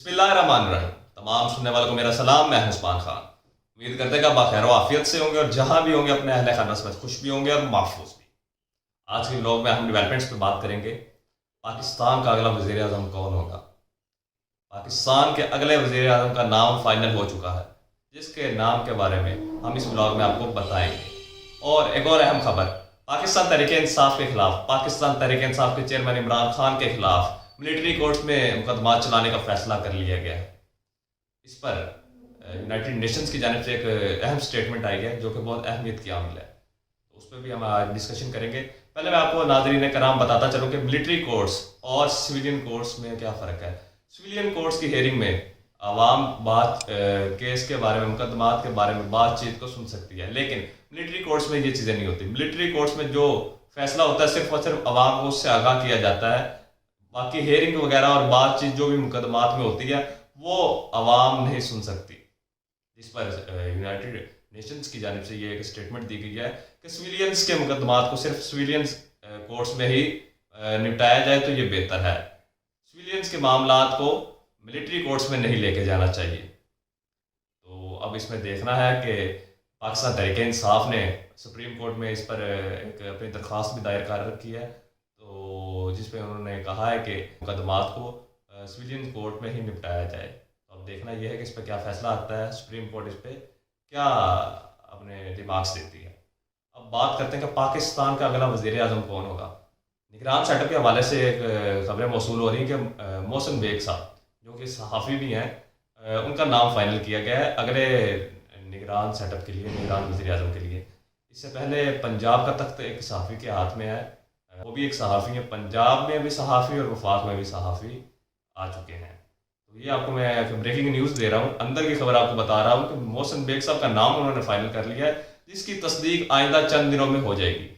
बिस्मिल्लाहिर्रहमानिर्रहीम। तमाम सुनने वालों को मेरा सलाम। मैं हूं उस्मान खान। उम्मीद करते हैं कि आप खैर आफियत से होंगे और जहां भी होंगे अपने अहले खाना समेत खुश भी होंगे और महफूज भी। आज के व्लॉग में हम डेवलपमेंट्स पे बात करेंगे। पाकिस्तान का अगला वज़ीर आज़म कौन होगा। पाकिस्तान के अगले वज़ीर आज़म का नाम फाइनल हो चुका है, जिसके नाम के बारे में हम इस व्लॉग में आपको बताएंगे। और एक और अहम खबर, पाकिस्तान तहरीक इंसाफ के खिलाफ, पाकिस्तान तहरीक इंसाफ के चेयरमैन इमरान खान के खिलाफ मिलिट्री कोर्ट्स में मुकदमा चलाने का फैसला कर लिया गया है। इस पर यूनाइटेड नेशंस की जानिब से एक अहम स्टेटमेंट आई है जो कि बहुत अहमियत की हामिल है, तो उस पर भी हम आज डिस्कशन करेंगे। पहले मैं आपको नाज़रीन कराम बताता चलूँ कि मिलिट्री कोर्ट्स और सिविलियन कोर्ट्स में क्या फ़र्क है। सिविलियन कोर्ट्स की हेयरिंग में आवाम केस के बारे में, मुकदमात के बारे में बातचीत को सुन सकती है, लेकिन मिलिट्री कोर्ट्स में ये चीज़ें नहीं होती। मिलिट्री कोर्ट्स में जो फैसला होता है सिर्फ और सिर्फ आवाम को उससे आगाह किया जाता है। बाकी हेयरिंग वगैरह और बातचीत जो भी मुकदमात में होती है वो आवाम नहीं सुन सकती। जिस पर यूनाइटेड नेशंस की जानिब से ये एक स्टेटमेंट दी गई है कि सिविलियंस के मुकदमात को सिर्फ सिविलियंस कोर्ट्स में ही निपटाया जाए तो ये बेहतर है। सिविलियंस के मामलात को मिलिट्री कोर्ट्स में नहीं लेके जाना चाहिए। तो अब इसमें देखना है कि पाकिस्तान तहरीक इंसाफ ने सुप्रीम कोर्ट में इस पर एक अपनी दरख्वास्त भी दायर कर रखी है, तो जिस पे उन्होंने कहा है कि मुकदमात को सिविलियन कोर्ट में ही निपटाया जाए। तो अब देखना यह है कि इस पर क्या फ़ैसला आता है, सुप्रीम कोर्ट इस पर क्या अपने दिमाग देती है। अब बात करते हैं कि पाकिस्तान का अगला वज़ीर आज़म कौन होगा। निगरान सेटअप के हवाले से एक खबरें मौसूल हो रही हैं कि मोहसिन बेग साहब, जो कि सहाफ़ी भी हैं, उनका नाम फाइनल किया गया है अगले निगरान सेटअप के लिए, निगरान वज़ीर आज़म के लिए। इससे पहले पंजाब का तख्त एक सहाफ़ी के हाथ में है, वो भी एक सहाफ़ी है। पंजाब में भी सहाफ़ी और वफाक में भी सहाफ़ी आ चुके हैं। तो ये आपको मैं ब्रेकिंग न्यूज़ दे रहा हूँ, अंदर की खबर आपको बता रहा हूँ कि मोहसिन बेग साहब का नाम उन्होंने फाइनल कर लिया है, जिसकी तस्दीक आइंदा चंद दिनों में हो जाएगी।